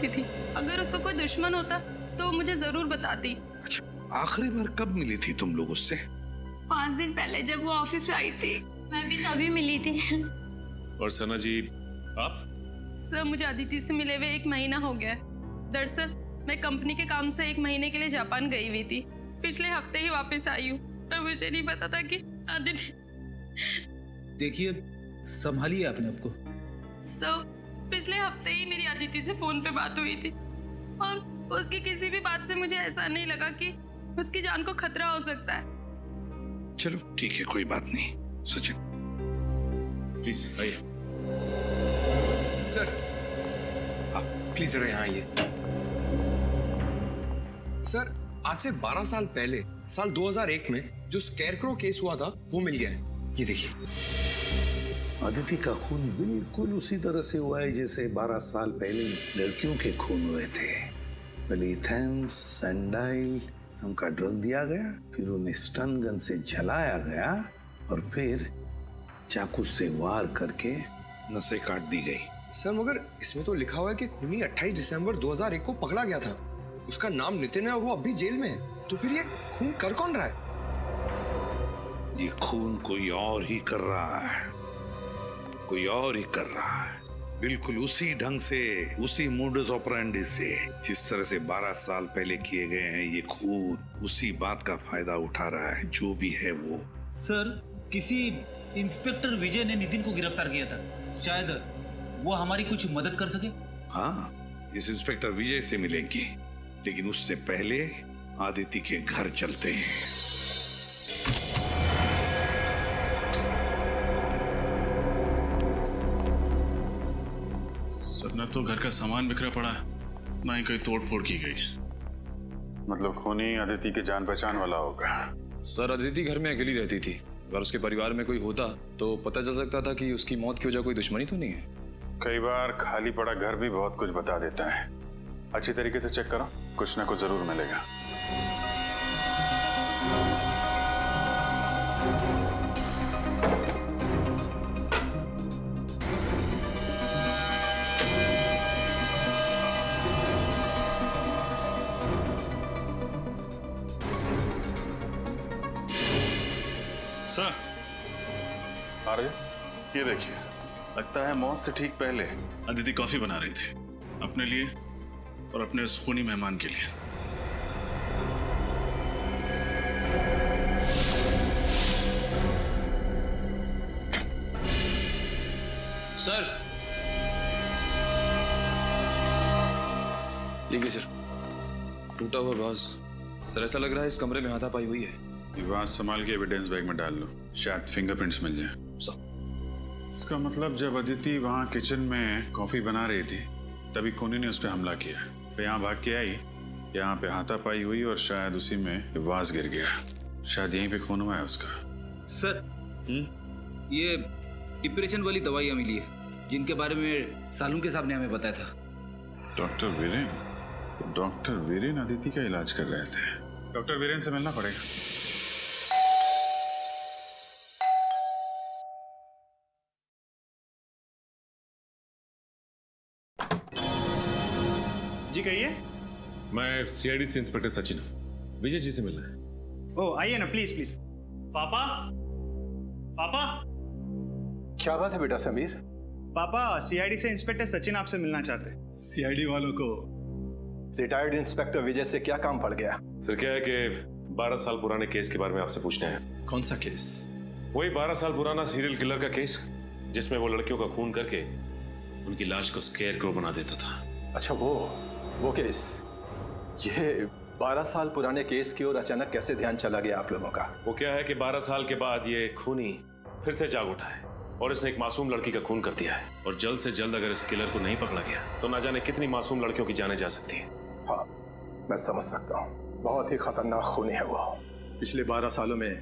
चाहती थी। अगर उसका कोई दुश्मन होता तो मुझे जरूर बताती। अच्छा, आखिरी बार कब मिली थी तुम लोग उससे? 5 दिन पहले जब वो ऑफिस से आई थी। मैं भी तभी मिली थी। और सना जी आप? सर मुझे अदिति से मिले हुए 1 महीना हो गया। दरअसल मैं कंपनी के काम से 1 महीने के लिए जापान गई हुई थी। पिछले हफ्ते ही वापस आई हूँ और मुझे नहीं पता था कि अदिति। देखिए, संभालिए अपने आप को। सर पिछले हफ्ते ही मेरी अदिति से फोन पे बात हुई थी और उसकी किसी भी बात से मुझे ऐसा नहीं लगा कि उसकी जान को खतरा हो सकता है। चलो ठीक है, कोई बात नहीं। सचिन प्लीज आइए। सर आप प्लीज जरा यहाँ आइए। सर आज से 12 साल पहले साल 2001 में जो स्कैरक्रो केस हुआ था वो मिल गया है। ये देखिए। अदिति का खून बिल्कुल उसी तरह से हुआ है जैसे 12 साल पहले लड़कियों के खून हुए थे। पहले इथेंस सैंडाइल उनका ड्रग दिया गया, फिर उन्हें स्टन गन से जलाया गया और फिर चाकू से वार करके नसें काट दी गई। सर मगर इसमें तो लिखा हुआ है कि खूनी 28 दिसंबर 2001 को पकड़ा गया था। उसका नाम नितिन है और वो अभी जेल में है। तो फिर ये खून कर कौन रहा है? ये खून कोई और ही कर रहा है, कोई और ही कर रहा है, बिल्कुल उसी ढंग से, उसी मोडस ऑपरेंडी से जिस तरह से 12 साल पहले किए गए हैं। ये खून उसी बात का फायदा उठा रहा है, जो भी है वो। सर किसी इंस्पेक्टर विजय ने नितिन को गिरफ्तार किया था, शायद वो हमारी कुछ मदद कर सके। हाँ, इस इंस्पेक्टर विजय से मिलेंगे, लेकिन उससे पहले आदिति के घर चलते हैं। सर न तो घर का सामान बिखरा पड़ा है, ना ही कहीं तोड़ फोड़ की गई। मतलब खूनी अदिति के जान पहचान वाला होगा। सर अदिति घर में अकेली रहती थी। अगर उसके परिवार में कोई होता तो पता चल सकता था कि उसकी मौत की वजह कोई दुश्मनी तो नहीं है। कई बार खाली पड़ा घर भी बहुत कुछ बता देता है। अच्छी तरीके से चेक करो, कुछ ना कुछ जरूर मिलेगा। सर आ रहे? ये देखिए, लगता है मौत से ठीक पहले अदिति कॉफी बना रही थी अपने लिए और अपने उस खूनी मेहमान के लिए। सर देखिए सर, टूटा हुआ बाज। सर ऐसा लग रहा है इस कमरे में हाथापाई हुई है। ये बात संभाल के एविडेंस बैग में डाल लो, शायद फिंगरप्रिंट्स मिल जाए। सर इसका मतलब जब अदिति वहाँ किचन में कॉफी बना रही थी तभी खूनी ने उस पर हमला किया। फिर यहाँ भाग के आई, यहाँ पे हाथापाई हुई और शायद उसी में वास गिर गया। शायद यहीं पे खून हुआ है उसका। सर ये डिप्रेशन वाली दवाइयाँ मिली है जिनके बारे में सालून के साहब ने हमें बताया था। डॉक्टर वीरेन? डॉक्टर वीरेन अदिति का इलाज कर रहे थे। डॉक्टर वीरेन से मिलना पड़ेगा। जी कहिए। मैं सीआईडी से इंस्पेक्टर सचिन हूँ, विजय जी से मिलना है। ओ आइए ना, प्लीज प्लीज। पापा, पापा, क्या बात है बेटा समीर? पापा सीआईडी से इंस्पेक्टर सचिन आपसे मिलना चाहते हैं। सीआईडी वालों को रिटायर्ड इंस्पेक्टर विजय से क्या काम पड़ गया? सर क्या है कि 12 साल पुराने केस के बारे में आपसे पूछना है। कौन सा केस? वही 12 साल पुराना सीरियल किलर का केस जिसमें वो लड़कियों का खून करके उनकी लाश को स्केयरक्रो बना देता था। अच्छा वो केस। ये 12 साल पुराने केस की ओर अचानक कैसे ध्यान चला गया आप लोगों का? वो क्या है कि 12 साल के बाद ये खूनी फिर से जाग उठा है और इसने एक मासूम लड़की का खून कर दिया है। और जल्द से जल्द अगर इस किलर को नहीं पकड़ा गया तो ना जाने कितनी मासूम लड़कियों की जाने जा सकती है। हाँ, मैं समझ सकता हूँ। बहुत ही खतरनाक खूनी है वो। पिछले 12 सालों में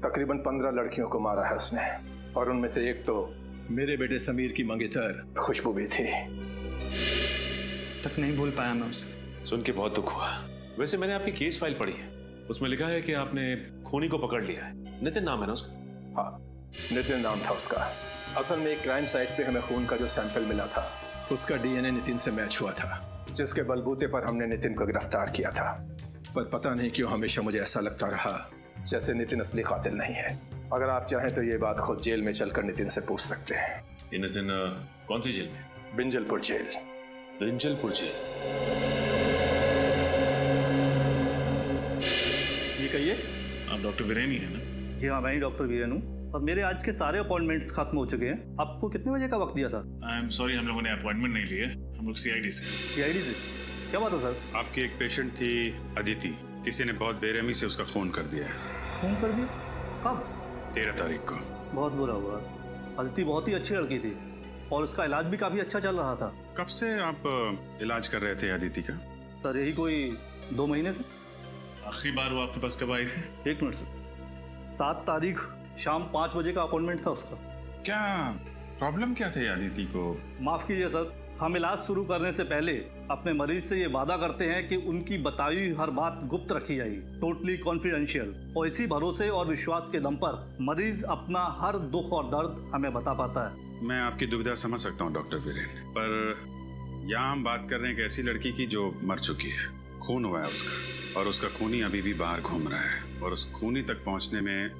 तकरीबन 15 लड़कियों को मारा है उसने, और उनमें से एक तो मेरे बेटे समीर की मंगेतर खुशबू भी थी। तक नहीं भूल पाया मैं उसे। सुन के बहुत दुख हुआ। वैसे मैंने आपकी केस फाइल पढ़ी है, उसमें लिखा है कि आपने खूनी को पकड़ लिया है। नितिन नाम है ना उसका? हाँ, नितिन नाम था उसका। असल में एक क्राइम साइट पे हमें खून का जो सैंपल मिला था उसका डीएनए नितिन से मैच हुआ था। जिसके बलबूते पर हमने नितिन को गिरफ्तार किया था। पर पता नहीं क्यों हमेशा मुझे ऐसा लगता रहा जैसे नितिन असली कातिल नहीं है। अगर आप चाहें तो ये बात खुद जेल में चलकर नितिन से पूछ सकते हैं। ये नितिन कौन सी जेल में? बिंजलपुर जेल। बिंजलपुर जेल? ये कहिए। आप डॉक्टर वीरेन ही है ना? जी हाँ, मैं ही डॉक्टर वीरेन हूँ और मेरे आज के सारे अपॉइंटमेंट्स खत्म हो चुके हैं। आपको कितने बजे का वक्त दिया था? आई एम सॉरी, हम लोगों ने अपॉइंटमेंट नहीं लिए। हम लोग सीआईडी से। सीआईडी से? क्या बात है सर? आपकी एक पेशेंट थी अदिति, किसी ने बहुत बेरहमी से उसका खून कर दिया है। खून कर दिया? कब? 13 तारीख को। बहुत बुरा हुआ। अदिति बहुत ही अच्छी लड़की थी और उसका इलाज भी काफी अच्छा चल रहा था। कब से आप इलाज कर रहे थे अदिति का? सर यही कोई 2 महीने से। आखिरी बार वो आपके पास कब आई थी? 1 मिनट सर। 7 तारीख शाम 5 बजे का अपॉइंटमेंट था उसका। क्या प्रॉब्लम क्या थी अदिति को? माफ कीजिए सर, हम इलाज शुरू करने से पहले अपने मरीज से ये वादा करते हैं कि उनकी बताई हुई हर बात गुप्त रखी जाएगी, टोटली कॉन्फिडेंशियल। और इसी भरोसे और विश्वास के दम पर मरीज अपना हर दुख और दर्द हमें बता पाता है। मैं आपकी दुविधा समझ सकता हूँ डॉक्टर वीरेन, पर यहाँ हम बात कर रहे हैं एक ऐसी लड़की की जो मर चुकी है, खून हुआ है उसका, और उसका खूनी अभी भी बाहर घूम रहा है, और उस खूनी तक पहुँचने में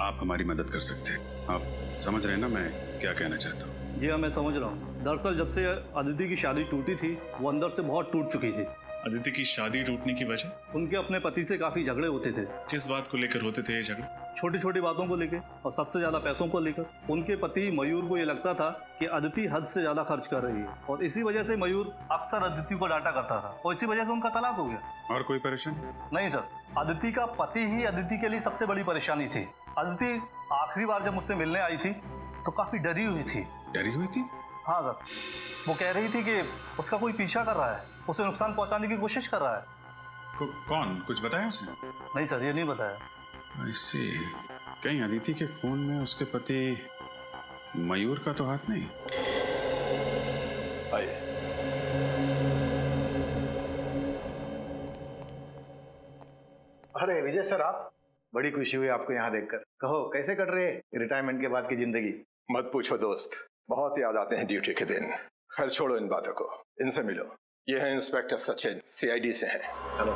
आप हमारी मदद कर सकते हैं। आप समझ रहे हैं ना मैं क्या कहना चाहता हूँ? जी हाँ, मैं समझ रहा हूँ। दरअसल जब से अदिति की शादी टूटी थी वो अंदर से बहुत टूट चुकी थी। अदिति की शादी टूटने की वजह? उनके अपने पति से काफी झगड़े होते थे। किस बात को लेकर होते थे ये झगड़े? छोटी छोटी बातों को लेकर और सबसे ज्यादा पैसों को लेकर। उनके पति मयूर को ये लगता था कि अदिति हद से ज्यादा खर्च कर रही है और इसी वजह से मयूर अक्सर अदिति को डांटा करता था और इसी वजह से उनका तलाक हो गया। और कोई परेशानी? नहीं सर, अदिति का पति ही अदिति के लिए सबसे बड़ी परेशानी थी। अदिति आखिरी बार जब मुझसे मिलने आई थी तो काफी डरी हुई थी। डरी हुई थी? हाँ सर, वो कह रही थी कि उसका कोई पीछा कर रहा है, उसे नुकसान पहुंचाने की कोशिश कर रहा है। कौन? कुछ बताया उसने? नहीं सर, ये नहीं बताया। I see। कहीं अदिति के खून में उसके पति मयूर का तो हाथ नहीं? आइए। अरे विजय सर, आप? बड़ी खुशी हुई आपको यहाँ देखकर। कहो कैसे कट रहे रिटायरमेंट के बाद की जिंदगी? मत पूछो दोस्त, बहुत याद आते हैं ड्यूटी के दिन। खैर छोड़ो इन बातों को, इनसे मिलो। ये है इंस्पेक्टर सचिन, सीआईडी से हैं। हेलो।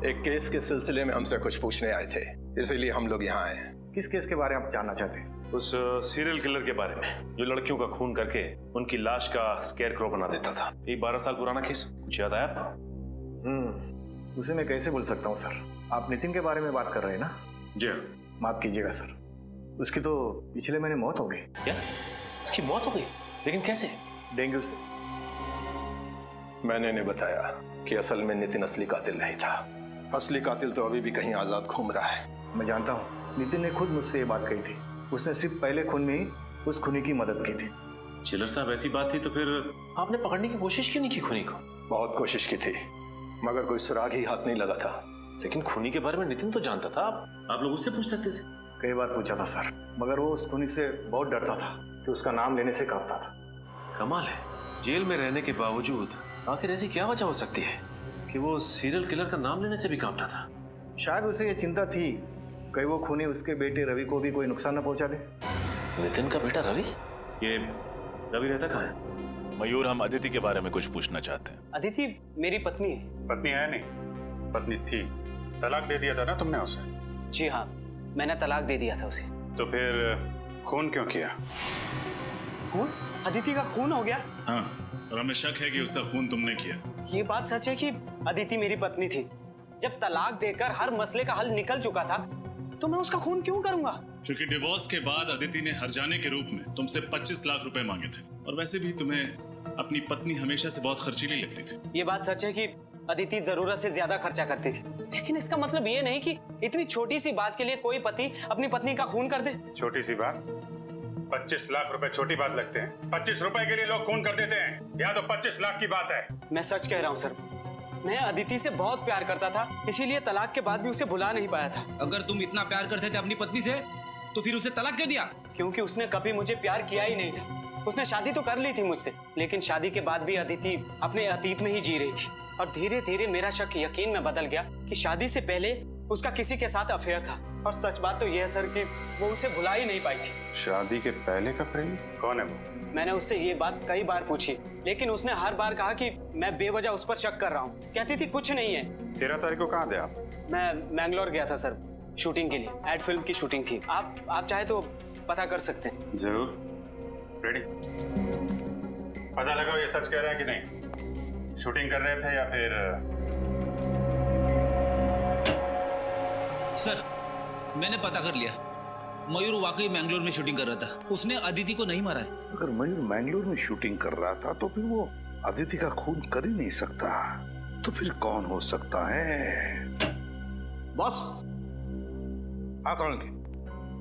एक केस के सिलसिले में हमसे कुछ पूछने आए थे, इसीलिए हम लोग यहाँ आए हैं। किस केस के बारे में आप जानना चाहते हैं? उस सीरियल किलर के बारे में जो लड़कियों का खून करके उनकी लाश का स्केयरक्रो बना देता था। ये 12 साल पुराना केस, कुछ याद आया आपको? उसे मैं कैसे भूल सकता हूँ सर। आप नितिन के बारे में बात कर रहे हैं ना? जी। माफ कीजिएगा सर, उसकी तो पिछले महीने मौत हो गई। क्या? उसकी मौत हो गई? लेकिन कैसे? डेंगू से। मैंने इन्हें बताया कि असल में नितिन असली कातिल नहीं था। असली कातिल तो अभी भी कहीं आजाद घूम रहा है। मैं जानता हूँ, नितिन ने खुद मुझसे ये बात कही थी। उसने सिर्फ पहले खून में ही उस खूनी की मदद की थी। चिलर साहब, ऐसी बात थी तो फिर आपने पकड़ने की कोशिश क्यों नहीं की खूनी को? बहुत कोशिश की थी मगर कोई सुराग ही हाथ नहीं लगा था। लेकिन खूनी के बारे में नितिन तो जानता था, आप लोग उससे पूछ सकते थे। कई बार पूछा था सर, मगर वो उस खूनी से बहुत डरता था कि उसका नाम लेने से कांपता था। कमाल है, जेल में रहने के बावजूद आखिर ऐसी क्या वजह हो सकती है कि वो सीरियल किलर का नाम लेने से भी कांपता था? शायद उसे ये चिंता थी कहीं वो खूनी उसके बेटे रवि को भी कोई नुकसान न पहुंचा दे। नितिन का बेटा रवि? ये रवि रहता कहाँ है? मयूर, हम अदिति के बारे में कुछ पूछना चाहते हैं। अदिति मेरी पत्नी है। पत्नी है नहीं, पत्नी थी। तलाक दे दिया था ना तुमने उसे? जी हाँ, मैंने तलाक दे दिया था उसे। तो फिर खून क्यों किया? खून? अदिति का खून हो गया? हाँ, और हमें शक है कि उसका खून तुमने किया। ये बात सच है कि अदिति मेरी पत्नी थी। जब तलाक देकर हर मसले का हल निकल चुका था तो मैं उसका खून क्यों करूंगा? क्योंकि डिवोर्स के बाद अदिति ने हर्जाने के रूप में तुमसे 25 लाख रुपए मांगे थे, और वैसे भी तुम्हें अपनी पत्नी हमेशा से बहुत खर्चीली लगती थी। ये बात सच है कि अदिति जरूरत से ज्यादा खर्चा करती थी, लेकिन इसका मतलब ये नहीं कि इतनी छोटी सी बात के लिए कोई पति अपनी पत्नी का खून कर दे। छोटी सी बात? 25 लाख रुपए छोटी बात लगते हैं? 25 रुपए के लिए लोग खून कर देते हैं, या तो 25 लाख की बात है। मैं सच कह रहा हूँ सर, मैं अदिति से बहुत प्यार करता था, इसीलिए तलाक के बाद भी उसे भुला नहीं पाया था। अगर तुम इतना प्यार करते थे अपनी पत्नी से तो फिर उसे तलाक क्यों दिया? क्योंकि उसने कभी मुझे प्यार किया ही नहीं था। उसने शादी तो कर ली थी मुझसे, लेकिन शादी के बाद भी अदिति अपने अतीत में ही जी रही थी, और धीरे धीरे मेरा शक यकीन में बदल गया कि शादी से पहले उसका किसी के साथ अफेयर था। और सच बात तो यह है सर कि वो उसे भुला ही नहीं पाई थी। शादी के पहले का प्रेमी कौन है वो? मैंने उससे ये बात कई बार पूछी, लेकिन उसने हर बार कहा कि मैं बेवजह उस पर शक कर रहा हूँ। कहती थी कुछ नहीं है। 13 तारीख को कहाँ थे आप? मैं मैंगलोर गया था सर, शूटिंग के लिए। एड फिल्म की शूटिंग थी। आप चाहे तो पता कर सकते हैं। जरूर। रेडी? पता लगाओ ये सच कह रहे हैं कि नहीं। शूटिंग कर रहे थे या फिर? सर, मैंने पता कर लिया। मयूर वाकई मैंगलोर में शूटिंग कर रहा था। उसने अदिति को नहीं मारा है। अगर मयूर मैंगलोर में शूटिंग कर रहा था तो फिर वो अदिति का खून कर ही नहीं सकता। तो फिर कौन हो सकता है? बॉस,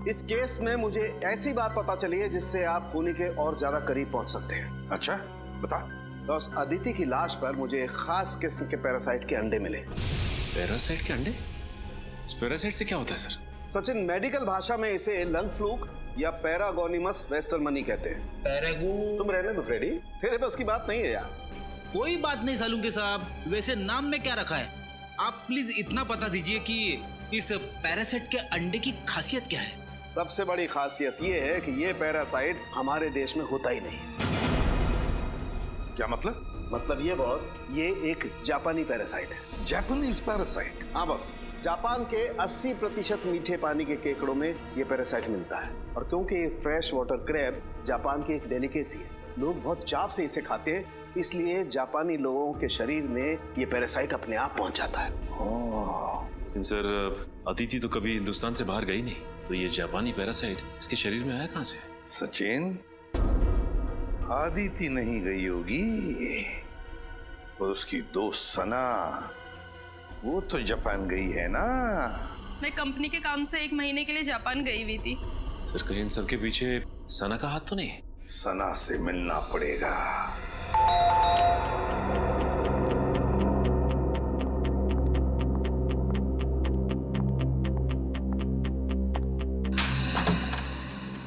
इस केस में मुझे ऐसी बात पता चली है जिससे आप खूनी के और ज्यादा करीब पहुंच सकते हैं। अच्छा, बता। बॉस, अदिति की लाश पर मुझे एक खास किस्म के पैरासाइट के अंडे मिले। पैरासाइट के अंडे? इस पैरासाइट से क्या होता है सर? सचिन, मेडिकल भाषा में इसे लंग फ्लूक या पैरागोनिमस वेस्टरमनी कहते हैं। तुम रहने दो फ्रेडी, तेरे बस की बात नहीं है यार। कोई बात नहीं सालुंके साहब, वैसे नाम में क्या रखा है? आप प्लीज इतना बता दीजिए कि इस पैरासाइट के अंडे की खासियत क्या है? सबसे बड़ी खासियत ये है कि ये पैरासाइट हमारे देश में होता ही नहीं। क्या मतलब? मतलब ये बॉस, ये एक जापानी पैरासाइट है। Japanese parasite? हाँ बॉस, जापान के 80% मीठे पानी के केकड़ों में ये पैरासाइट मिलता है। और क्योंकि ये फ्रेश वाटर क्रैब जापान की एक डेलिकेसी है, लोग बहुत चाव से इसे खाते हैं, इसलिए जापानी लोगों के शरीर में ये पैरासाइट अपने आप पहुंच जाता है। लेकिन सर, अदिति तो कभी हिंदुस्तान से बाहर गई नहीं, तो ये जापानी पैरासाइट इसके शरीर में आया कहाँ से? सचिन, अदिति नहीं गई होगी, और उसकी दोस्त सना, वो तो जापान गई है ना। मैं कंपनी के काम से 1 महीने के लिए जापान गई हुई थी। सर, कहीं इन सबके पीछे सना का हाथ तो नहीं? सना से मिलना पड़ेगा।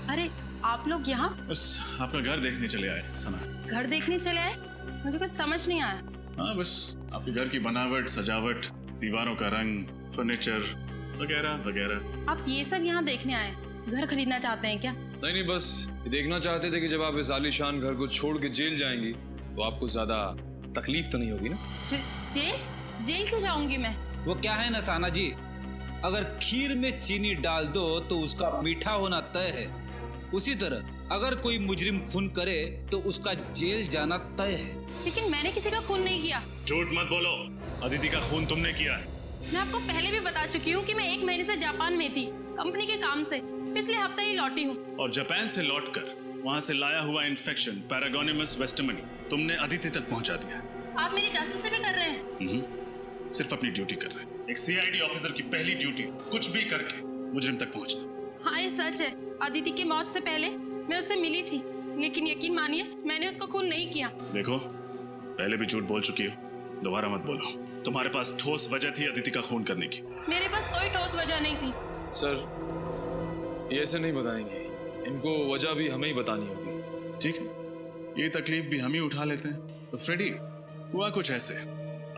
अरे, आप लोग यहाँ? बस आपका घर देखने चले आए सना। घर देखने चले आए? मुझे कुछ समझ नहीं आया। हाँ, बस आपके घर की बनावट, सजावट, दीवारों का रंग, फर्नीचर वगैरह वगैरह। आप ये सब यहाँ देखने आए? घर खरीदना चाहते हैं क्या? नहीं, बस ये देखना चाहते थे कि जब आप इस आलीशान घर को छोड़ के जेल जाएंगी तो आपको ज्यादा तकलीफ तो नहीं होगी ना? जेल? जेल क्यों जाऊंगी मैं? वो क्या है ना साना जी, अगर खीर में चीनी डाल दो तो उसका मीठा होना तय है। उसी तरह अगर कोई मुजरिम खून करे तो उसका जेल जाना तय है। लेकिन मैंने किसी का खून नहीं किया। झूठ मत बोलो, अदिति का खून तुमने किया है। मैं आपको पहले भी बता चुकी हूँ कि मैं 1 महीने से जापान में थी, कंपनी के काम से। पिछले हफ्ते ही लौटी हूँ। और जापान से लौटकर वहाँ से लाया हुआ इन्फेक्शन पैरागोनिमस वेस्टरमनी तुमने अदिति तक पहुँचा दिया। आप मेरी जासूसी भी कर रहे हैं? सिर्फ अपनी ड्यूटी कर रहे हैं। एक सीआईडी ऑफिसर की पहली ड्यूटी कुछ भी करके मुजरिम तक पहुँचना। हाँ, ये सच है। अदिति की मौत से पहले मैं उससे मिली थी, लेकिन यकीन मानिए मैंने उसको खून नहीं किया। देखो, पहले भी झूठ बोल चुकी हो, दोबारा मत बोलो। तुम्हारे पास ठोस वजह थी अदिति का खून करने की। मेरे पास कोई ठोस वजह नहीं थी। सर, ये ऐसे नहीं बताएंगे, इनको वजह भी हमें ही बतानी होगी। ठीक है, ये तकलीफ भी हम ही उठा लेते हैं। तो फ्रेडी, हुआ कुछ ऐसे,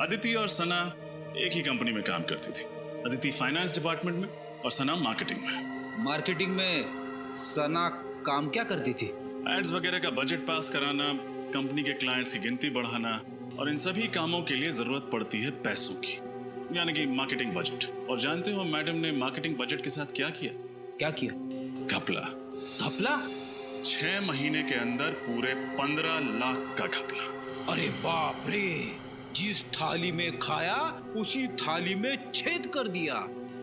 अदिति और सना एक ही कंपनी में काम करती थी। अदिति फाइनेंस डिपार्टमेंट में और सना मार्केटिंग में। मार्केटिंग में सना काम क्या करती थी? एड्स वगैरह का बजट पास कराना, कंपनी के क्लाइंट्स की गिनती बढ़ाना, और इन सभी कामों के लिए जरूरत पड़ती है पैसों की, यानी कि मार्केटिंग बजट। और जानते हो मैडम ने मार्केटिंग बजट के साथ क्या किया? क्या किया? घपला। घपला? 6 महीने के अंदर पूरे 15 लाख का घपला। अरे बाप रे, जिस थाली में खाया उसी थाली में छेद कर दिया।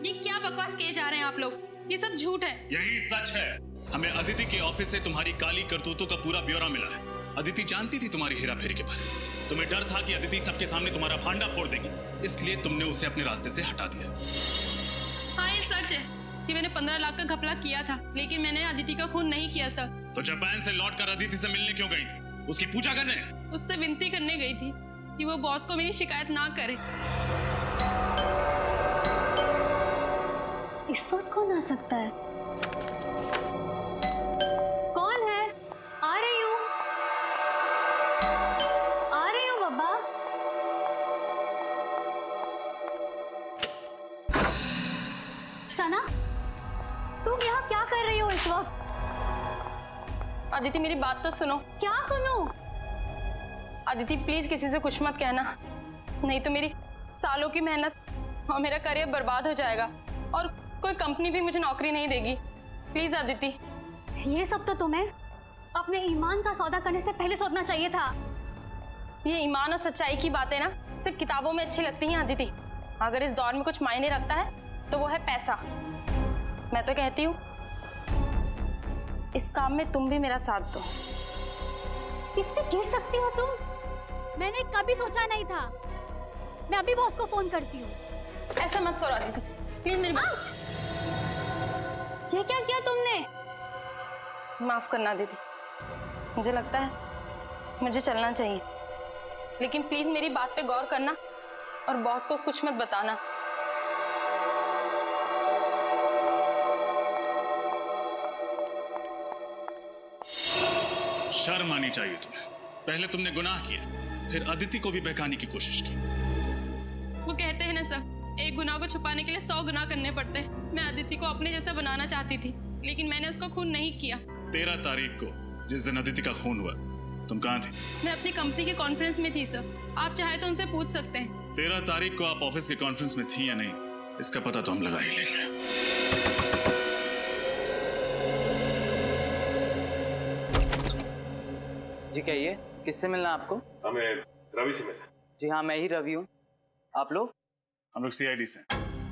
ये क्या बकवास किए जा रहे हैं आप लोग? ये सब झूठ है। यही सच है। हमें अदिति के ऑफिस से तुम्हारी काली करतूतों का पूरा ब्यौरा मिला है। अदिति जानती थी तुम्हारी हेराफेरी के बारे में। तुम्हें डर था कि अदिति सबके सामने तुम्हारा भांडा फोड़ देगी, इसलिए तुमने उसे अपने रास्ते से हटा दिया। हाँ, ये सच है कि मैंने 15 लाख का घपला किया था, लेकिन मैंने अदिति का खून नहीं किया सर। तो जापान से लौटकर अदिति से मिलने क्यों गई थी? उसकी पूजा करने? उससे विनती करने गई थी कि वो बॉस को मेरी शिकायत ना करे। इस वक्त कौन आ सकता है? कौन है? आ रही हूँ बाबा। सना, तुम यहाँ क्या कर रही हो इस वक्त? अदिति मेरी बात तो सुनो। क्या सुनूं? अदिति प्लीज किसी से कुछ मत कहना, नहीं तो मेरी सालों की मेहनत और मेरा करियर बर्बाद हो जाएगा और कोई कंपनी भी मुझे नौकरी नहीं देगी। प्लीज अदिति। ये सब तो तुम्हें अपने ईमान का सौदा करने से पहले सोचना चाहिए था। ये ईमान और सच्चाई की बातें ना सिर्फ किताबों में अच्छी लगती हैं अदिति। अगर इस दौर में कुछ मायने रखता है तो वो है पैसा। मैं तो कहती हूँ इस काम में तुम भी मेरा साथ दो। कितने गिर सकती हो तुम? मैंने कभी सोचा नहीं था। मैं अभी बॉस को फोन करती हूँ। ऐसा मत करो अदिति, प्लीज मेरी बात। ये क्या किया तुमने? माफ करना दीदी, मुझे लगता है मुझे चलना चाहिए, लेकिन प्लीज मेरी बात पे गौर करना और बॉस को कुछ मत बताना। शर्म आनी चाहिए तुम्हें। पहले तुमने गुनाह किया, फिर अदिति को भी बहकाने की कोशिश की। वो कहते हैं ना सर, एक गुनाह को छुपाने के लिए 100 गुनाह करने पड़ते हैं। मैं अदिति को अपने जैसा बनाना चाहती थी, लेकिन मैंने उसको खून नहीं किया। 13 तारीख को जिस दिन अदिति का खून हुआ, तुम कहाँ थी? मैं अपनी कंपनी के कॉन्फ्रेंस में थी सर, आप चाहे तो उनसे पूछ सकते हैं। 13 तारीख को आप ऑफिस के कॉन्फ्रेंस में थी या नहीं, इसका पता तो हम लगा ही लेंगे। जी कहिए, किससे मिलना है आपको? हमें रवि से मिलना। जी हाँ, मैं ही रवि हूँ। आप लोग? हम लोग सीआईडी से।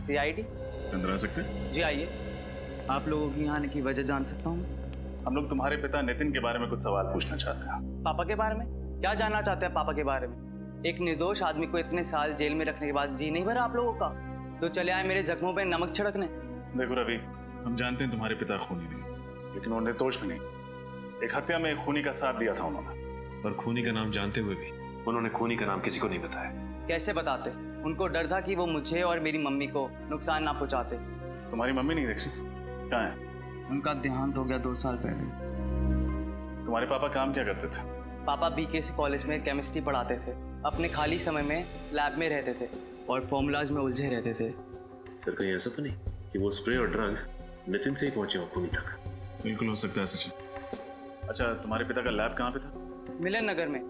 सीआईडी? अंदर आ सकते हैं? जी आइए। आप लोगों की यहाँ आने की वजह जान सकता हूँ? हम लोग तुम्हारे पिता नितिन के बारे में कुछ सवाल पूछना चाहते हैं। पापा के बारे में? क्या जानना चाहते हैं पापा के बारे में? एक निर्दोष आदमी को इतने साल जेल में रखने के बाद जी नहीं भरा आप लोगों का, तो चले आए मेरे जख्मों पे नमक छिड़कने। देखो रवि, हम जानते हैं तुम्हारे पिता खूनी नहीं, लेकिन वो निर्दोष भी नहीं। एक हत्या में एक खूनी का साथ दिया था उन्होंने। पर खूनी का नाम जानते हुए भी उन्होंने खूनी का नाम किसी को नहीं बताया। कैसे बताते? उनको डर था कि वो मुझे और मेरी मम्मी को नुकसान ना पहुंचाते। तुम्हारी मम्मी नहीं दिख रही, कहाँ है? उनका देहांत हो गया 2 साल पहले। तुम्हारे पापा काम क्या करते थे? पापा बीकेसी कॉलेज में केमिस्ट्री पढ़ाते थे। अपने खाली समय में लैब में रहते थे और फॉर्मूलाज में उलझे रहते थे। फिर कहीं ऐसा तो नहीं कि वो स्प्रे और ड्रग्स नितिन से ही पहुंचे हो खूनी तक? बिल्कुल हो सकता है सचिन। अच्छा, तुम्हारे पिता का लैब कहाँ पे था? मिलन नगर में।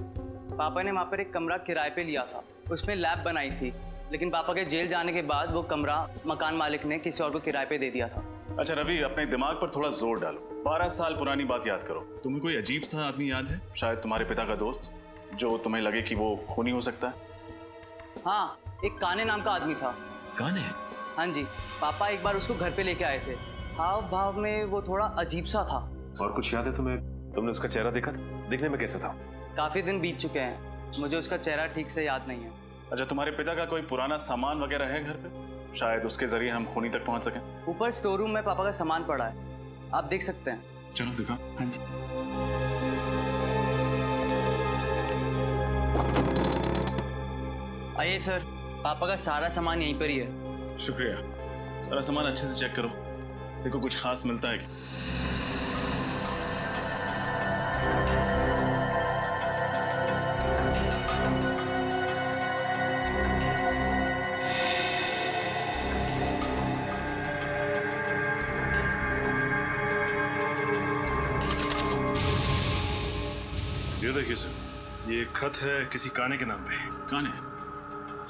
पापा ने वहाँ पर एक कमरा किराए पे लिया था, उसमें लैब बनाई थी, लेकिन पापा के जेल जाने के बाद वो कमरा मकान मालिक ने किसी और को किराए पे दे दिया था। अच्छा रवि, अपने दिमाग पर थोड़ा जोर डालो। 12 साल पुरानी बात याद करो। तुम्हें कोई अजीब सा आदमी याद है, शायद तुम्हारे पिता का दोस्त, जो तुम्हें लगे कि वो खूनी हो सकता है? हाँ, एक काने नाम का आदमी था। काने? हाँ जी, पापा एक बार उसको घर पे लेके आए थे। हाव भाव में वो थोड़ा अजीब सा था। और कुछ याद है तुम्हें? तुमने उसका चेहरा देखा था? दिखने में कैसा था? काफी दिन बीत चुके हैं, मुझे उसका चेहरा ठीक से याद नहीं है। अच्छा, तुम्हारे पिता का कोई पुराना सामान वगैरह है घर पे? शायद उसके जरिए हम खूनी तक पहुंच सकें। ऊपर स्टोर रूम में पापा का सामान पड़ा है, आप देख सकते हैं। चलो दिखा। हाँ जी। आइए सर, पापा का सारा सामान यहीं पर ही है। शुक्रिया। सारा सामान अच्छे से चेक करो, देखो कुछ खास मिलता है क्या। ये देखिए सर, ये खत है किसी काने के नाम पे। काने?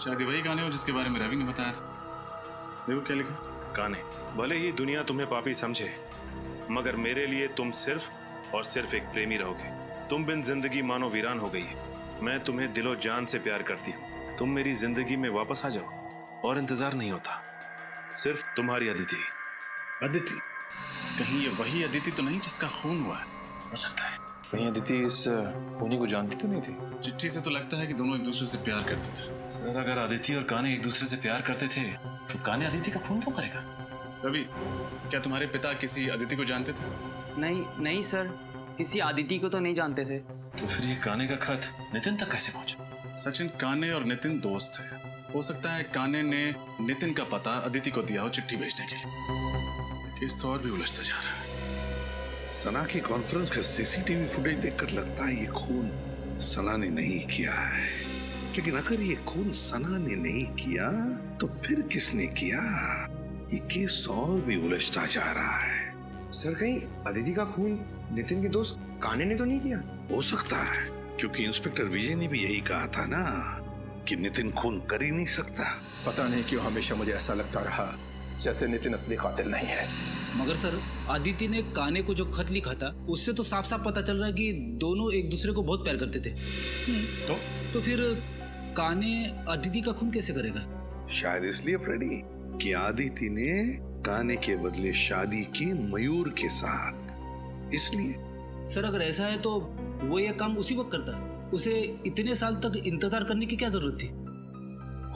शायद वही काने हो जिसके बारे में रवि ने बताया था। देखो क्या लिखा। काने, भले ही दुनिया तुम्हें पापी समझे, मगर मेरे लिए तुम सिर्फ और सिर्फ एक प्रेमी रहोगे। तुम बिन जिंदगी मानो वीरान हो गई है। मैं तुम्हें दिलो जान से प्यार करती हूँ। तुम मेरी जिंदगी में वापस आ जाओ और इंतजार नहीं होता। सिर्फ तुम्हारी अदिति। अदिति? कहीं ये वही अदिति तो नहीं जिसका खून हुआ है? हो सकता है। कहीं अदिति इस खूनी को जानती तो नहीं थी? चिट्ठी से तो लगता है कि दोनों एक दूसरे से प्यार करते थे। सर, अगर अदिति और काने एक दूसरे से प्यार करते थे तो काने अदिति का खून क्यों करेगा? रवि, क्या तुम्हारे पिता किसी अदिति को जानते थे? नहीं सर, किसी अदिति को तो नहीं जानते थे। तो फिर ये काने का खत नितिन तक कैसे पहुंचा? सचिन, काने और नितिन दोस्त थे। हो सकता है काने ने नितिन का पता अदिति को दिया हो चिट्ठी भेजने के लिए। केस तो और भी उलझता जा रहा है। सना की कॉन्फ्रेंस का सीसीटीवी फुटेज देखकर लगता है ये खून सना ने नहीं किया है। लेकिन अगर ये खून सना ने नहीं किया तो फिर किसने किया? ये केस और भी उलझता जा रहा है। सर कहीं अदिति का खून नितिन के दोस्त काने ने तो नहीं किया? हो सकता है, क्योंकि इंस्पेक्टर विजय ने भी यही कहा था ना कि नितिन खून कर ही नहीं सकता। पता नहीं क्यों हमेशा मुझे ऐसा लगता रहा जैसे नितिन असली कातिल नहीं है। मगर सर आदिति ने काने को जो खत लिखा था उससे तो साफ साफ पता चल रहा है कि दोनों एक दूसरे को बहुत प्यार करते थे। तो फिर काने अदिति का खून कैसे करेगा? शायद इसलिए फ्रेडी कि आदिति ने काने के बदले शादी की मयूर के साथ, इसलिए। सर अगर ऐसा है तो वो ये काम उसी वक्त करता, उसे इतने साल तक इंतजार करने की क्या जरूरत थी?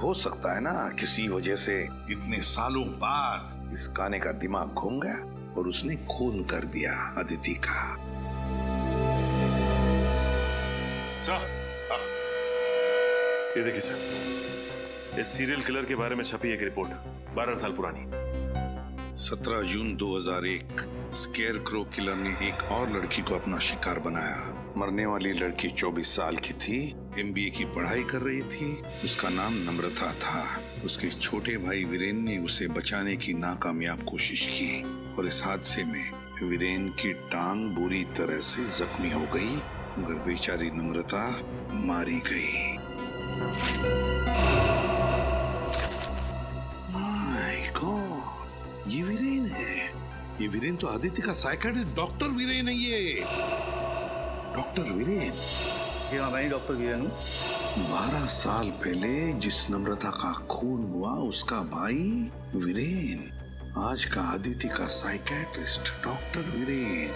हो सकता है ना किसी वजह से इतने सालों बाद इस काने का दिमाग घूम गया और उसने खून कर दिया अदिति का। सर ये देखिए सर, इस सीरियल किलर के बारे में छपी एक रिपोर्ट 12 साल पुरानी। 17 जून 2001 स्केयरक्रो किलर ने एक और लड़की को अपना शिकार बनाया। मरने वाली लड़की 24 साल की थी, MBA की पढ़ाई कर रही थी। उसका नाम नम्रता था। उसके छोटे भाई वीरेन ने उसे बचाने की नाकामयाब कोशिश की और इस हादसे में वीरेन की टांग बुरी तरह से जख्मी हो गई, मगर बेचारी नम्रता मारी गई। माय गॉड, ये वीरेन है। ये वीरेन तो आदित्य का साइकियाट्रिस्ट डॉक्टर वीरेन है। ये डॉक्टर वीरेन। जी हाँ, मैं डॉक्टर वीरेन हूँ। 12 साल पहले जिस नम्रता का खून हुआ उसका भाई वीरेन, आज का आदित्य का साइकियाट्रिस्ट डॉक्टर वीरेन।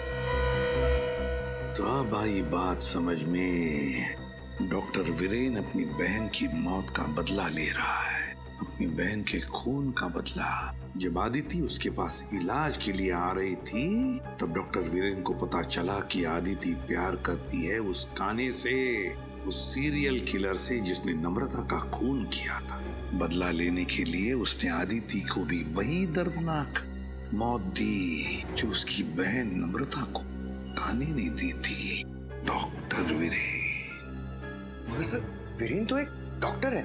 तो अब आई बात समझ में। डॉक्टर वीरेन अपनी बहन की मौत का बदला ले रहा है, अपनी बहन के खून का बदला। जब आदिति उसके पास इलाज के लिए आ रही थी तब डॉक्टर वीरेन को पता चला कि आदिति प्यार करती है उस काने से, उस सीरियल किलर से जिसने नम्रता का खून किया था। बदला लेने के लिए उसने आदिति को भी वही दर्दनाक मौत दी जो उसकी बहन नम्रता को काने ने दी थी। डॉक्टर वीरेन। मगर सर वीरेन तो एक डॉक्टर है,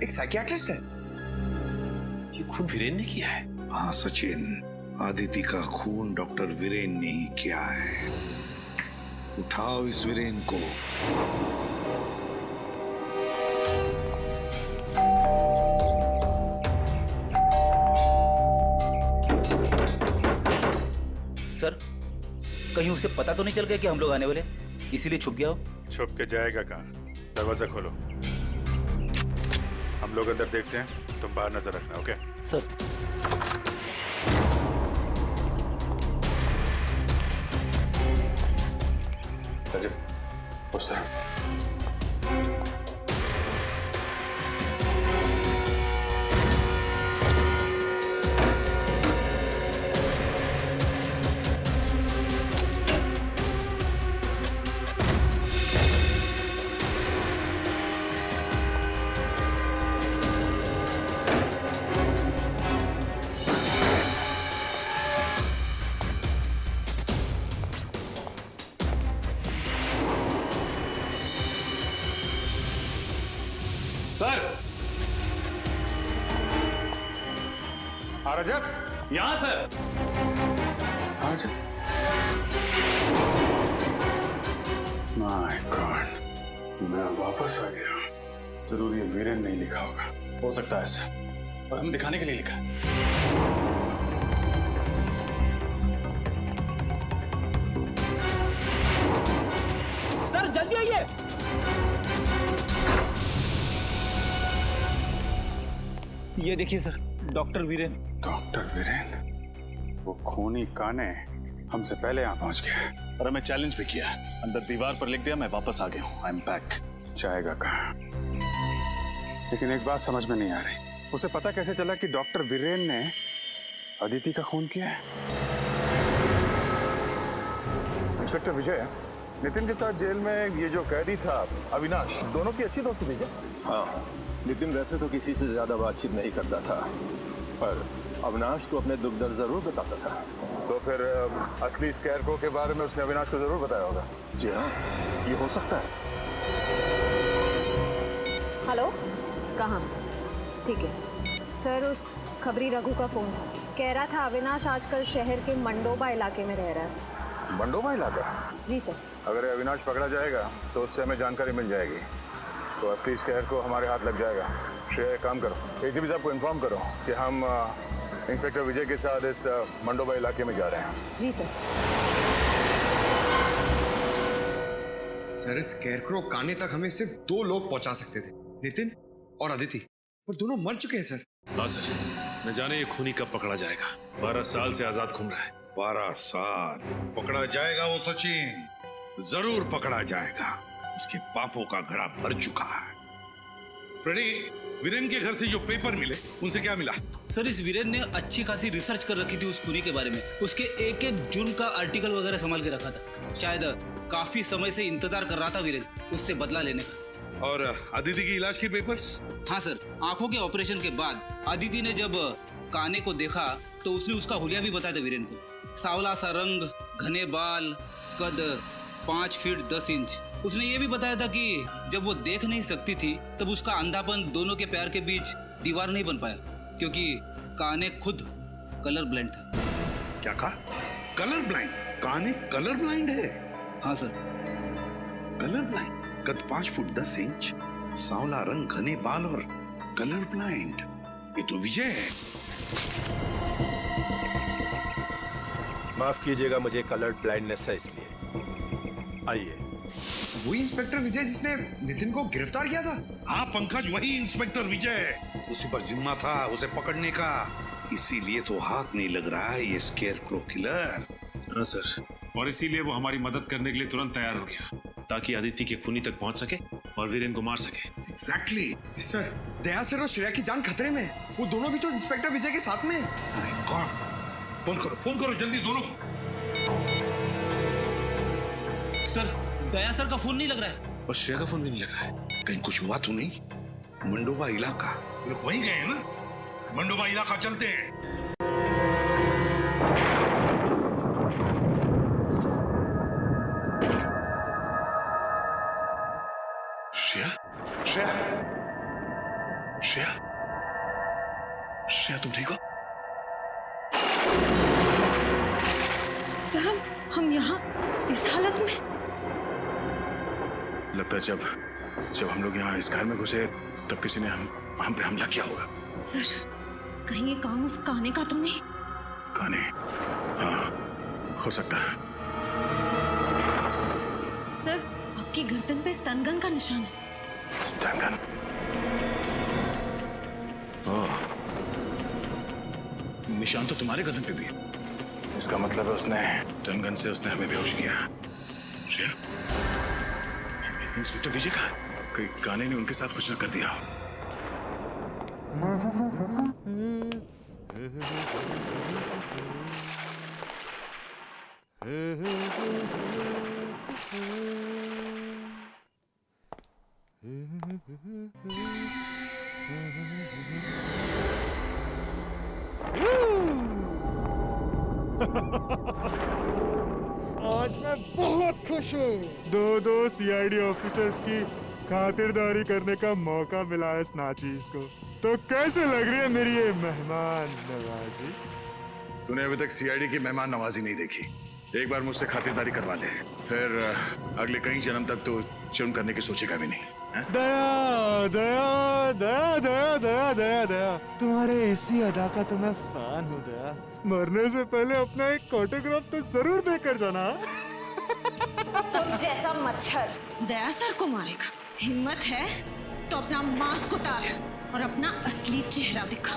एक साइकियाट्रिस्ट है। ये खून वीरेन ने किया है? हाँ सचिन, आदिति का खून डॉक्टर वीरेन ने ही किया है। उठाओ इस वीरेन को। सर कहीं उसे पता तो नहीं चल गया कि हम लोग आने वाले, इसीलिए छुप गया हो? छुप के जाएगा कहाँ? दरवाजा खोलो, हम लोग अंदर देखते हैं, तुम बाहर नजर रखना। Okay sir. उस तरह सर रजब, यहां सर। माय गॉड, मैं वापस आ गया। जरूर ये वीरेन नहीं लिखा होगा। हो सकता है सर, और हमें दिखाने के लिए लिखा है। सर जल्दी आइए। ये देखिए sir, doctor Viren. Doctor Viren, वो खूनी काने हमसे पहले यहाँ पहुंच गया और हमें चैलेंज भी किया। अंदर दीवार पर लिख दिया, मैं वापस आ गया हूँ, आई एम बैक। जाएगा कहाँ? लेकिन एक बात समझ में नहीं आ रही, उसे पता कैसे चला कि डॉक्टर वीरेन ने अदिति का खून किया है? इंस्पेक्टर विजय, नितिन के साथ जेल में ये जो कैदी था अविनाश, दोनों की अच्छी दोस्ती थी क्या? हाँ, नितिन वैसे तो किसी से ज्यादा बातचीत नहीं करता था, पर अविनाश को अपने दुख दर्द जरूर बताता था। तो फिर असली स्कैरक्रो के बारे में उसने अविनाश को जरूर बताया होगा। जी हाँ, ये हो सकता है। हेलो, कहाँ? ठीक है, सर, उस खबरी रघु का फोन था। कह रहा था अविनाश आजकल शहर के मंडोबा इलाके में रह रहा है। मंडोबा इलाका? जी सर। अगर ये अविनाश पकड़ा जाएगा तो उससे हमें जानकारी मिल जाएगी, तो असली स्कैर को हमारे हाथ लग जाएगा। श्रेया, एक काम करो, एसीपी साहब को इन्फॉर्म करो कि हम इंस्पेक्टर विजय के साथ इस मंडोबा इलाके में जा रहे हैं। जी सर। सर, स्कैरक्रो काने तक हमें सिर्फ 2 लोग पहुंचा सकते थे, नितिन और अदिति, और दोनों मर चुके हैं सर। हाँ सर, न जाने ये खूनी कब पकड़ा जाएगा। 12 साल से आजाद घूम रहा है। 12 साल पकड़ा जाएगा वो सचिन, जरूर पकड़ा जाएगा। उसके पापों का घड़ा भर चुका है। फ्रेडी, वीरेन के घर से जो पेपर मिले उनसे क्या मिला? सर, इस वीरेन ने अच्छी खासी रिसर्च कर रखी थी उस खूनी के बारे में। उसके एक एक जुर्म का आर्टिकल वगैरह संभाल के रखा था। शायद काफी समय से इंतजार कर रहा था वीरेन उससे बदला लेने का। और अदिति की इलाज के पेपर्स? हाँ सर, आंखों के ऑपरेशन के बाद अदिति ने जब काने को देखा तो उसने उसका हुलिया भी बताया था वीरेन को। सांवला सा रंग, घने बाल, कद 5 फीट 10 इंच। उसने ये भी बताया था कि जब वो देख नहीं सकती थी तब उसका अंधापन दोनों के पैर के बीच दीवार नहीं बन पाया, क्योंकि काने खुद कलर ब्लाइंड था। क्या कहा? Colour blind? काने कलर ब्लाइंड है? हाँ सर। कलर ब्लाइंड, कद 5 फुट 10 इंच, सांवला रंग, घने बाल और कलर ब्लाइंड। ये तो विजय है। माफ कीजिएगा, मुझे कलर ब्लाइंडनेस है इसलिए। आइए। वही इंस्पेक्टर विजय जिसने नितिन को गिरफ्तार किया था? हाँ पंकज, वही इंस्पेक्टर विजय। उसी पर जिम्मा था उसे पकड़ने का, इसीलिए तो हाथ नहीं लग रहा है ये स्केयरक्रो किलर। हाँ सर, और इसीलिए वो हमारी मदद करने के लिए तुरंत तैयार हो गया, ताकि अदिति के खूनी तक पहुंच सके और वीरेन को मार सके। एग्जैक्टली। सर, दया सर और श्रेया की जान खतरे में। वो दोनों भी तो इंस्पेक्टर विजय के साथ में। कौन? फोन करो जल्दी दोनों। सर, दया सर का फोन नहीं लग रहा है और श्रेया का फोन भी नहीं लग रहा है। कहीं कुछ हुआ तो नहीं? मंडोबा इलाका, लोग वहीं गए हैं ना? मंडोबा इलाका चलते हैं। श्रेया, तुम ठीक हो? सर, हम यहाँ इस हालत में? लगता है जब हम लोग यहाँ इस घर में घुसे तब किसी ने हम पे हमला किया होगा। सर, कहीं ये काम उस काने का तो नहीं? काने? हाँ, हो सकता है। सर, आपकी गर्दन पे स्टन गन का निशान है। Stun gun? निशान तो तुम्हारे गर्दन पे भी है। इसका मतलब है उसने स्टन गन से उसने हमें बेहोश किया। श्रेया, इंस्पेक्टर विजय का कहीं काने ने उनके साथ कुछ न कर दिया। आज मैं बहुत खुश हूँ। दो सीआईडी ऑफिसर्स की खातिरदारी करने का मौका मिला है इस नाचीज को। तो कैसे लग रही है मेरी ये मेहमान नवाजी? तूने अभी तक सीआईडी की मेहमान नवाजी नहीं देखी। एक बार मुझसे खातिरदारी करवा ले, फिर अगले कई जन्म तक तो जुर्म करने की सोचेगा भी नहीं। दया दया दया दया दया दया दया, तुम्हारे ऐसी अदा का तो मैं फैन हूँ दया। मरने से पहले अपना एक ऑटोग्राफ तो जरूर देकर जाना। तुम जैसा मच्छर दया सर को मारेगा, हिम्मत है तो अपना मास्क उतार और अपना असली चेहरा दिखा।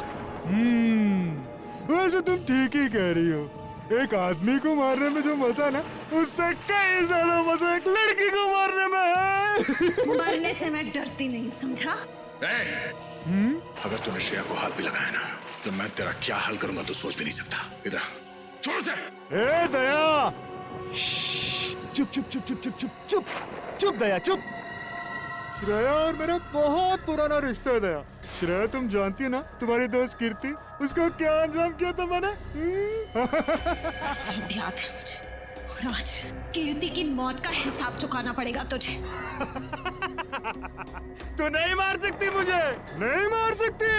वैसे तुम ठीक ही कह रही हो। एक आदमी को मारने में जो मजा ना, उससे कई ज्यादा मजा एक लड़की को मारने में है। मरने से मैं डरती नहीं, समझा? अगर तूने श्रेया को हाथ भी लगाया ना, तो मैं तेरा क्या हाल करूंगा तो सोच भी नहीं सकता। इधर छोड़ से। ए दया, चुप चुप चुप चुप चुप चुप चुप चुप दया चुप। श्रेया और मेरा बहुत पुराना रिश्ता है दया। श्रेया, तुम जानती है ना तुम्हारी दोस्त कीर्ति, उसको क्या अंजाम किया था मैंने? सब याद है मुझे, और आज कीर्ति की मौत का हिसाब चुकाना पड़ेगा तुझे। तू नहीं मार सकती मुझे, नहीं मार सकती।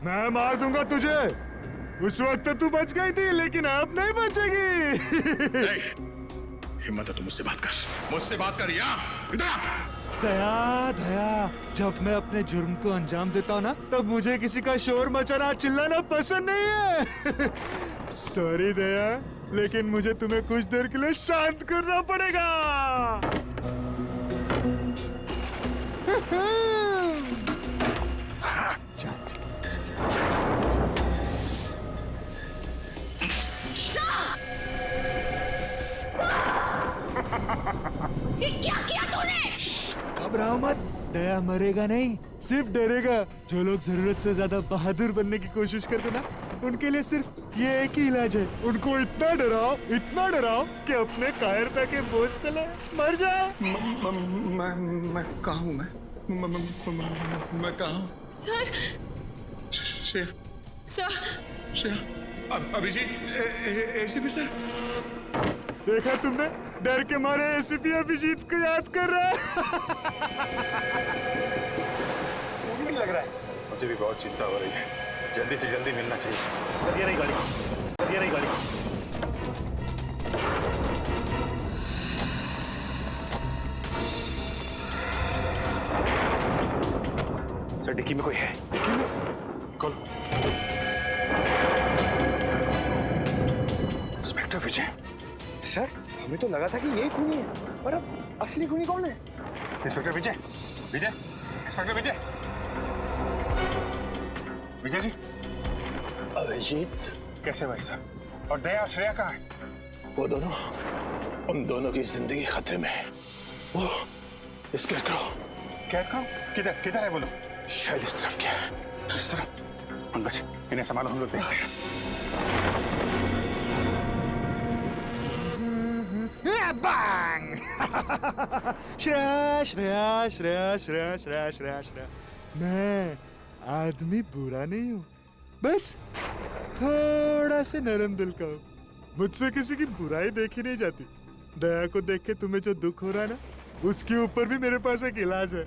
मैं मार दूंगा तुझे। उस वक्त तू बच गई थी, लेकिन अब नहीं बचेगी। हिम्मत है तो मुझसे बात कर, मुझसे बात कर। इधर दया दया, जब मैं अपने जुर्म को अंजाम देता हूँ ना, तब मुझे किसी का शोर मचाना, चिल्लाना पसंद नहीं है। सॉरी दया, लेकिन मुझे तुम्हें कुछ देर के लिए शांत करना पड़ेगा। ये क्या किया तूने? घबराओ मत, दया मरेगा नहीं, सिर्फ डरेगा। जो लोग जरूरत से ज्यादा बहादुर बनने की कोशिश करते ना, उनके लिए सिर्फ ये एक ही इलाज है। उनको इतना डराओ कि अपने कायरता के बोझ तले मर जाओ। मैं कहाँ हूँ? मैं कहाँ हूँ? Sir. Shreya. Sir. Shreya, Abhijeet, ACP sir. देखा तुमने, डर के मारे एसीपी अभिजीत को याद कर रहा है। नहीं लग रहा है। मुझे भी बहुत चिंता हो रही है, जल्दी से जल्दी मिलना चाहिए। सर ये रही गाड़ी, सर ये रही गाड़ी। सर डिक्की में कोई है। डिक्की में कौन? इंस्पेक्टर विजय। सर, हमें तो लगा था कि यही खूनी है, पर अब असली खूनी कौन है? इंस्पेक्टर विजय, विजय, इंस्पेक्टर विजय, विजय जी। अभिजीत, कैसे भाई साहब? और दया, श्रेया कहाँ है? वो दोनों, उन दोनों की जिंदगी खतरे में है। वो स्कैरक्रो किधर किधर है बोलो? शायद इस तरफ क्या है। इस तरफ? पंकज, इन्हें संभालो, हम लोग देखते हैं। बैंग! श्रेया, मैं आदमी बुरा नहीं हूँ, बस थोड़ा से नरम दिल का हूँ। मुझसे किसी की बुराई देखी नहीं जाती। दया को देख के तुम्हें जो दुख हो रहा है ना, उसके ऊपर भी मेरे पास एक इलाज है।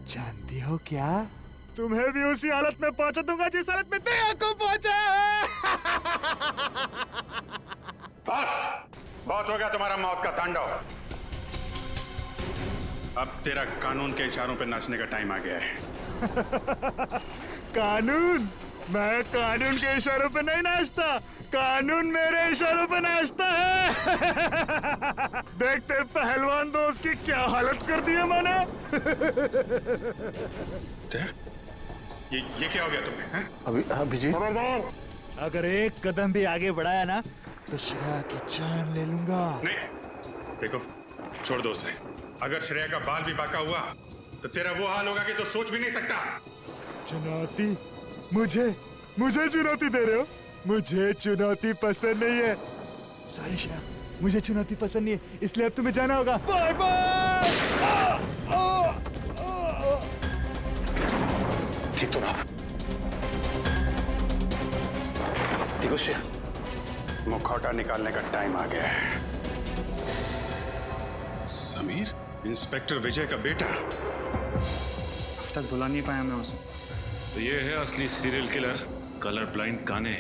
जानती हो क्या, तुम्हें भी उसी हालत में पहुंचा दूंगा जिस हालत में दया को पहुंचा है। बस, बहुत हो गया तुम्हारा मौत का तांडव। अब तेरा कानून के इशारों पे नाचने का टाइम आ गया है। कानून? मैं कानून के इशारों पे नहीं नाचता, कानून मेरे इशारों पे नाचता है। देखते पहलवान दोस्त की क्या हालत कर दी है मैंने। ये क्या हो गया तुम्हें? अभिजीत, अगर एक कदम भी आगे बढ़ाया ना, तो श्रेया की जान ले लूंगा। नहीं, देखो, छोड़ दो उसे। अगर श्रेया का बाल भी बाका हुआ तो तेरा वो हाल होगा कि तो सोच भी नहीं सकता। चुनौती? मुझे चुनौती दे रहे हो? मुझे चुनौती पसंद नहीं है। सॉरी श्रेया, मुझे चुनौती पसंद नहीं है, इसलिए अब तुम्हें जाना होगा। Bye bye. ठीक तो ना? देखो श्रेया, मुखौटा निकालने का टाइम आ गया है। समीर, इंस्पेक्टर विजय का बेटा? अब तक बुला नहीं पाया मैं उसे। तो ये है असली सीरियल किलर, कलर ब्लाइंड कान्हे।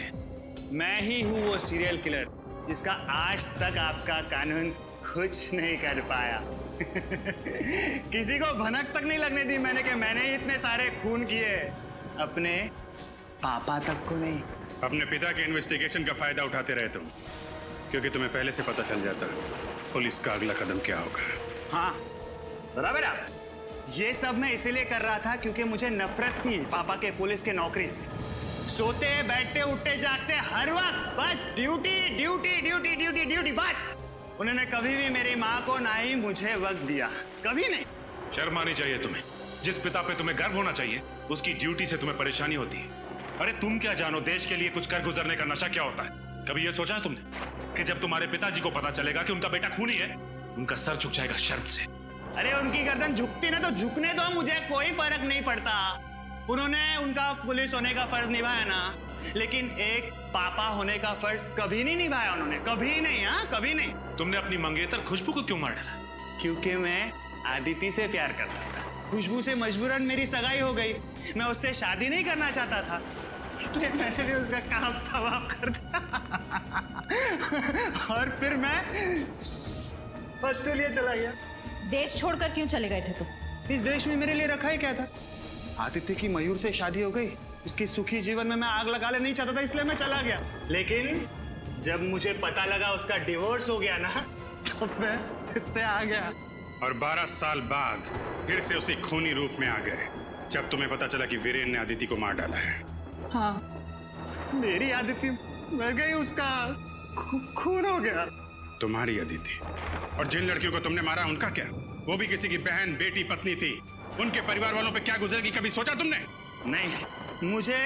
मैं ही हूँ वो सीरियल किलर जिसका आज तक आपका कानून कुछ नहीं कर पाया। किसी को भनक तक नहीं लगने दी मैंने कि मैंने ही इतने सारे खून किए, अपने पापा तक को नहीं। अपने पिता के इन्वेस्टिगेशन का फायदा उठाते रहे तुम, क्योंकि तुम्हें पहले से पता चल जाता पुलिस का अगला कदम क्या होगा। हाँ बराबर है। ये सब मैं इसीलिए कर रहा था क्योंकि मुझे नफरत थी पापा के पुलिस के नौकरी से। सोते बैठते उठते जागते हर वक्त बस duty duty duty duty duty बस। उन्होंने कभी भी मेरी माँ को ना ही मुझे वक्त दिया, कभी नहीं। शर्म आनी चाहिए तुम्हें। जिस पिता पे तुम्हें गर्व होना चाहिए, उसकी ड्यूटी से तुम्हें परेशानी होती है। अरे तुम क्या जानो देश के लिए कुछ कर गुजरने का नशा क्या होता है? कभी ये सोचा है तुमने कि जब तुम्हारे पिताजी को पता चलेगा कि उनका बेटा खूनी है, उनका सर झुक जाएगा शर्म से? अरे उनकी गर्दन झुकती ना तो झुकने दो, मुझे कोई फर्क नहीं पड़ता। उन्होंने उनका पुलिस होने का फर्ज निभाया ना, लेकिन एक पापा होने का फर्ज कभी नहीं निभाया उन्होंने, कभी नहीं। हाँ कभी नहीं। तुमने अपनी मंगेतर खुशबू को क्यों मार डाला? क्योंकि मैं आदिति से प्यार करता था। खुशबू से मजबूरन मेरी सगाई हो गई। मैं उससे शादी नहीं करना चाहता था, इसलिए मैंने भी उसका काम तमाम कर दिया। और फिर मैं ऑस्ट्रेलिया चला गया। देश छोड़कर क्यों चले गए थे तुम? इस देश में मेरे लिए रखा ही क्या था? आदित्य की मयूर से शादी हो गई, उसकी सुखी जीवन में मैं आग लगा ले नहीं चाहता था, इसलिए मैं चला गया। लेकिन जब मुझे पता लगा उसका डिवोर्स हो गया ना, तब मैं फिर से आ गया। और 12 साल बाद फिर से उसी खूनी रूप में आ गए, जब तुम्हें पता चला कि वीरेन ने अदिति को मार डाला है। हाँ, मेरी अदिति मर गई, उसका खून हो गया। तुम्हारी अदिति? और जिन लड़कियों को तुमने मारा उनका क्या? वो भी किसी की बहन, बेटी, पत्नी थी। उनके परिवार वालों पे क्या गुजरेगी कभी सोचा तुमने? नहीं, मुझे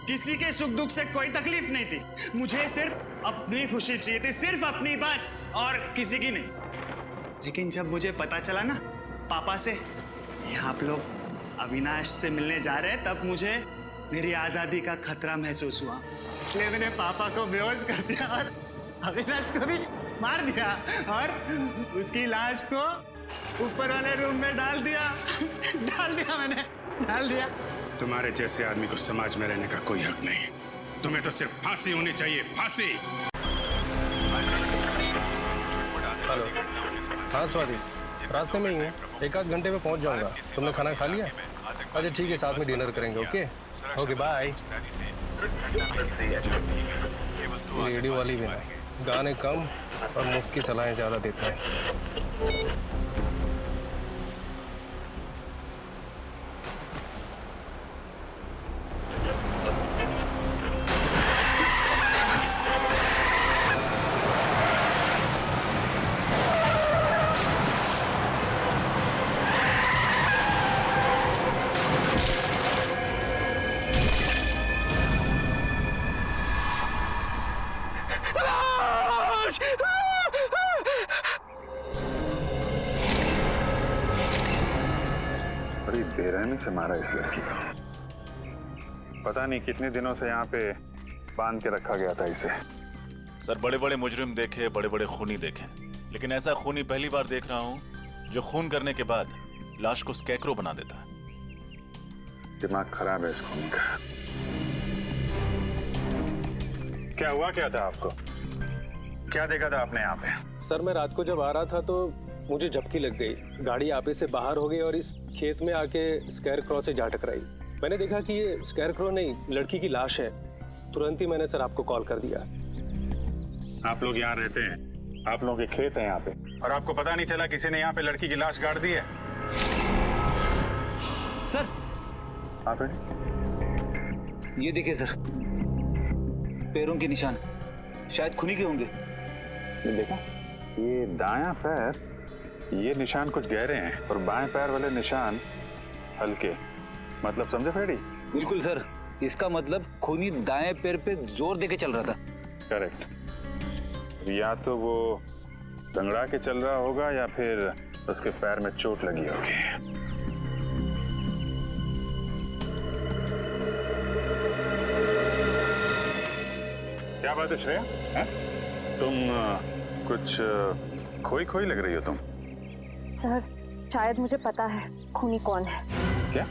किसी के सुख दुख से कोई तकलीफ नहीं थी। मुझे सिर्फ अपनी खुशी चाहिए थी, सिर्फ अपनी, बस, और किसी की नहीं। लेकिन जब मुझे पता चला ना पापा से ये आप लोग अविनाश से मिलने जा रहे हैं, तब मुझे मेरी आजादी का खतरा महसूस हुआ। इसलिए मैंने पापा को बेहोश कर दिया और अविनाश को भी मार दिया और उसकी लाश को ऊपर वाले रूम में डाल दिया मैंने डाल दिया। तुम्हारे जैसे आदमी को समाज में रहने का कोई हक नहीं। तुम्हें तो सिर्फ फांसी होनी चाहिए, फांसी। हेलो, हाँ स्वाति, रास्ते में ही है, 1 आध घंटे में पहुंच जाऊंगा। तुमने खाना खा लिया? अच्छा ठीक है, साथ में डिनर करेंगे। Okay okay bye. रेडियो वाली भी ना, गाने कम और मुफ्त की सलाहें ज़्यादा देता है। बड़ी बेरहमी से मारा इस लड़की को। पता नहीं कितने दिनों से यहाँ पे बांध के रखा गया था इसे। सर, बड़े बड़े मुजरिम देखे, बड़े बड़े खूनी देखे, लेकिन ऐसा खूनी पहली बार देख रहा हूँ जो खून करने के बाद लाश को स्कैकरो बना देता है। दिमाग खराब है इस खूनी का। क्या हुआ क्या था आपको? क्या देखा था आपने यहाँ पे? सर मैं रात को जब आ रहा था तो मुझे झपकी लग गई, गाड़ी आपे से बाहर हो गई और इस खेत में आके स्कैरक्रो से जा टकराई। मैंने देखा कि ये स्कैरक्रो नहीं, लड़की की लाश है। तुरंत ही मैंने सर आपको कॉल कर दिया। आप लोग यहाँ रहते हैं, आप लोगों के खेत हैं यहाँ पे, और आपको पता नहीं चला किसी ने यहाँ पे लड़की की लाश गाड़ दी है? सर आप ये देखिए सर, पैरों के निशान शायद खूनी के होंगे। ये देखा, ये दायां पैर, ये निशान कुछ गहरे हैं और बाएं पैर वाले निशान हल्के। मतलब समझे फेडी? बिल्कुल सर, इसका मतलब खूनी दाएं पैर पे जोर देके चल रहा था। करेक्ट। या तो वो दंगड़ा के चल रहा होगा या फिर उसके पैर में चोट लगी होगी। क्या बात है श्रेया? हैं? तुम कुछ खोई खोई लग रही हो तुम। सर शायद मुझे पता है खूनी कौन है। क्या?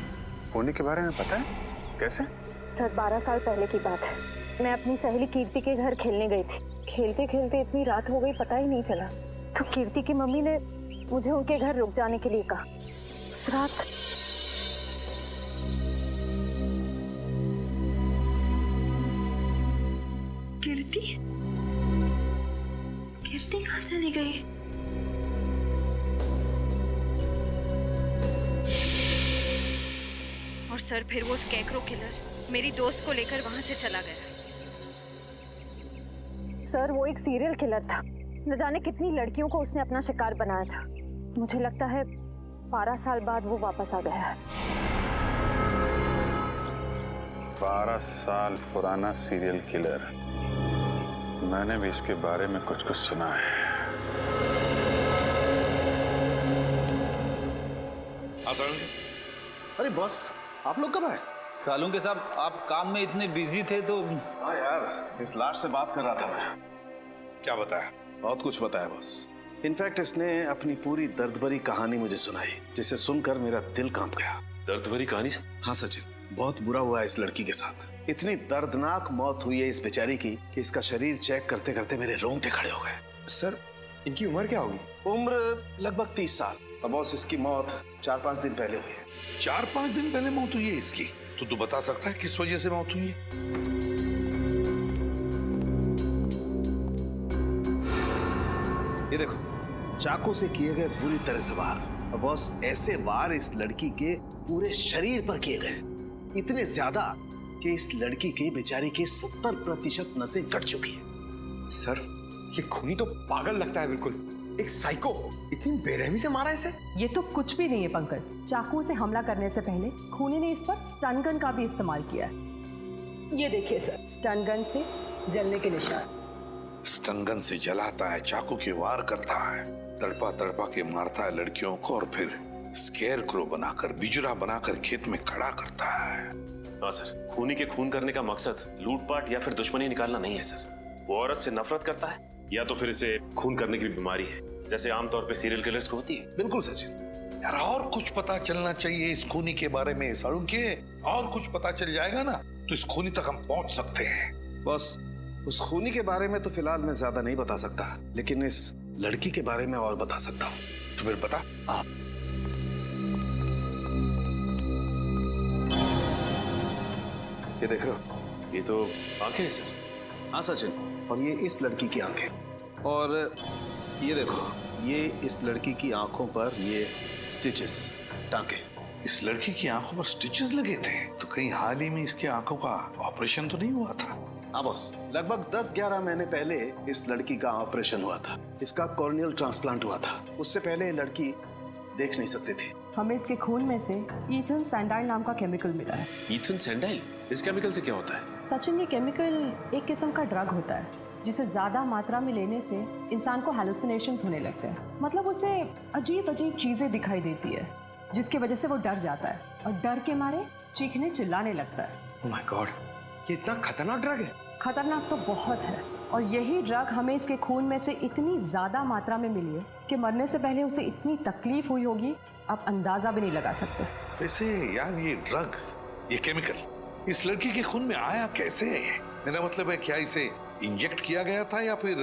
खूनी के बारे में पता है? कैसे? सर 12 साल पहले की बात है। मैं अपनी सहेली कीर्ति के घर खेलने गई थी। खेलते खेलते इतनी रात हो गई पता ही नहीं चला, तो कीर्ति की मम्मी ने मुझे उनके घर रुक जाने के लिए कहा। उस रात कीर्ति कहाँ चली गई? और सर फिर वो स्कैकरो किलर मेरी दोस्त को लेकर वहां से चला गया। सर वो एक सीरियल किलर था, न जाने कितनी लड़कियों को उसने अपना शिकार बनाया था। मुझे लगता है 12 साल बाद वो वापस आ गया है। 12 साल पुराना सीरियल किलर, मैंने भी इसके बारे में कुछ कुछ सुना है। अरे बॉस, आप लोग कब आए? सालून के साहब, आप काम में इतने बिजी थे तो। हाँ यार, इस लाश से बात कर रहा था मैं। क्या बताया? बहुत कुछ बताया बॉस। इनफैक्ट इसने अपनी पूरी दर्द भरी कहानी मुझे सुनाई, जिसे सुनकर मेरा दिल कांप गया। दर्द भरी कहानी? हाँ सचिन, बहुत बुरा हुआ है इस लड़की के साथ। इतनी दर्दनाक मौत हुई है इस बेचारी की कि इसका शरीर चेक करते करते मेरे रोंगटे खड़े हो गए। सर, इनकी उम्र क्या होगी? उम्र लगभग 30 साल। और बॉस, इसकी मौत 4-5 दिन पहले हुई है। 4-5 दिन पहले मौत हुई है इसकी? तो तू बता सकता है किस वजह से मौत हुई है? ये देखो, चाकू से किए गए बुरी तरह से वार। और बॉस, ऐसे वार इस लड़की के पूरे शरीर पर किए गए, इतने ज्यादा कि इस लड़की के बेचारी की 70% नसें कट चुकी हैं। सर, ये खूनी तो पागल लगता है बिल्कुल, एक साइको। इतनी बेरहमी से मारा इसे? ये तो कुछ भी नहीं है पंकज। चाकू से हमला करने से पहले खूनी ने इस पर स्टन गन का भी इस्तेमाल किया है। ये देखिए सर, स्टन गन से जलने के निशान। स्टन गन से जलाता है, चाकू के वार करता है, तड़पा तड़पा के मारता है लड़कियों को और फिर स्केयर क्रो बनाकर, बिजरा बनाकर खेत में खड़ा करता है। हाँ सर, खूनी के खून करने का मकसद लूटपाट या फिर दुश्मनी निकालना नहीं है सर। वो औरत से नफरत करता है या तो फिर इसे खून करने की बीमारी है, जैसे आमतौर पे सीरियल किलर्स को होती है। बिल्कुल सचिन। यार, और कुछ पता चलना चाहिए इस खूनी के बारे में साळुंखे। और कुछ पता चल जाएगा ना तो इस खूनी तक हम पहुंच सकते हैं। बॉस, उस खूनी के बारे में तो फिलहाल मैं ज्यादा नहीं बता सकता, लेकिन इस लड़की के बारे में और बता सकता हूँ। तो फिर बता। ये देख रहे हो? ये तो आंखें हैं सर। हाँ सचिन, और ये इस लड़की की आंखें। और ये देखो, ये इस लड़की की आंखों पर ये स्टिचेस, टांके। इस लड़की की आंखों पर स्टिचेस लगे थे? तो कहीं हाल ही में इसकी आंखों का ऑपरेशन तो नहीं हुआ था? हाँ बॉस, लगभग 10-11 महीने पहले इस लड़की का ऑपरेशन हुआ था। इसका कॉर्नियल ट्रांसप्लांट हुआ था। उससे पहले ये लड़की देख नहीं सकती थी। हमें इसके खून में से ईथन सैंडाइल नाम का केमिकल मिला है। ईथन सैंडाइल? इस केमिकल से क्या होता है? सचिन, ये केमिकल एक किस्म का ड्रग होता है जिसे ज्यादा मात्रा में लेने से इंसान को हैलुसिनेशंस होने लगते हैं। मतलब उसे अजीब अजीब चीजें दिखाई देती है, जिसकी वजह से वो डर जाता है और डर के मारे चीखने चिल्लाने लगता है। ओह माय गॉड, ये इतना खतरनाक ड्रग है? खतरनाक तो बहुत है, और यही ड्रग हमें इसके खून में से इतनी ज्यादा मात्रा में मिली है कि मरने से पहले उसे इतनी तकलीफ हुई होगी, आप अंदाजा भी नहीं लगा सकते। वैसे यार, ये ड्रग्स, ये केमिकल इस लड़की के खून में आया कैसे है? मेरा मतलब है, क्या इसे इंजेक्ट किया गया था या फिर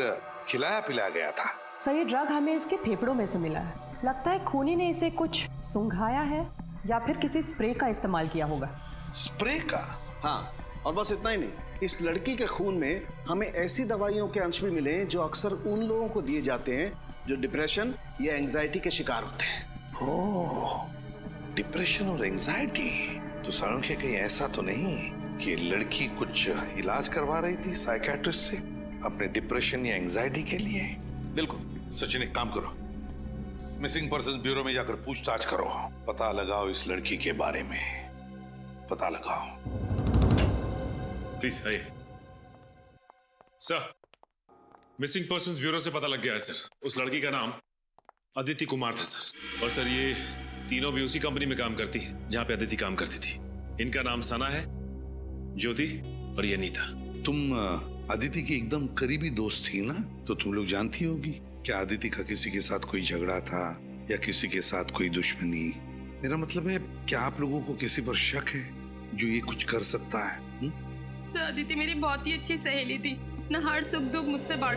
खिलाया पिलाया गया था? सर, ये ड्रग हमें इसके फेफड़ों में से मिला है। लगता है खूनी ने इसे कुछ सुंघाया है या फिर किसी स्प्रे का इस्तेमाल किया होगा। स्प्रे का? हाँ, और बस इतना ही नहीं, इस लड़की के खून में हमें ऐसी दवाइयों के अंश भी मिले जो अक्सर उन लोगों को दिए जाते हैं जो डिप्रेशन या एंजाइटी के शिकार होते हैं। ओह, डिप्रेशन और एंजाइटी। तो साळुंखे, कहीं ऐसा तो नहीं कि लड़की कुछ इलाज करवा रही थी साइकियाट्रिस्ट से अपने डिप्रेशन या एंजाइटी के लिए? बिल्कुल। सचिन, एक काम करो, मिसिंग पर्सन ब्यूरो में जाकर पूछताछ करो, पता लगाओ इस लड़की के बारे में, पता लगाओ। प्लीज आइए सर। मिसिंग पर्संस ब्यूरो से पता लग गया है सर। उस लड़की का नाम अदिति कुमार था सर। और सर, ये तीनों भी उसी कंपनी में काम करती है जहां पे अदिति काम करती थी। इनका नाम सना है, ज्योति और ये नीता। तुम अदिति की एकदम करीबी दोस्त थी ना, तो तुम लोग जानती होगी क्या अदिति का किसी के साथ कोई झगड़ा था या किसी के साथ कोई दुश्मनी? मेरा मतलब है, क्या आप लोगों को किसी पर शक है जो ये कुछ कर सकता है? सर, अदिति मेरी बहुत ही अच्छी सहेली थी। अपना हर सुख दुख मुझसे बांट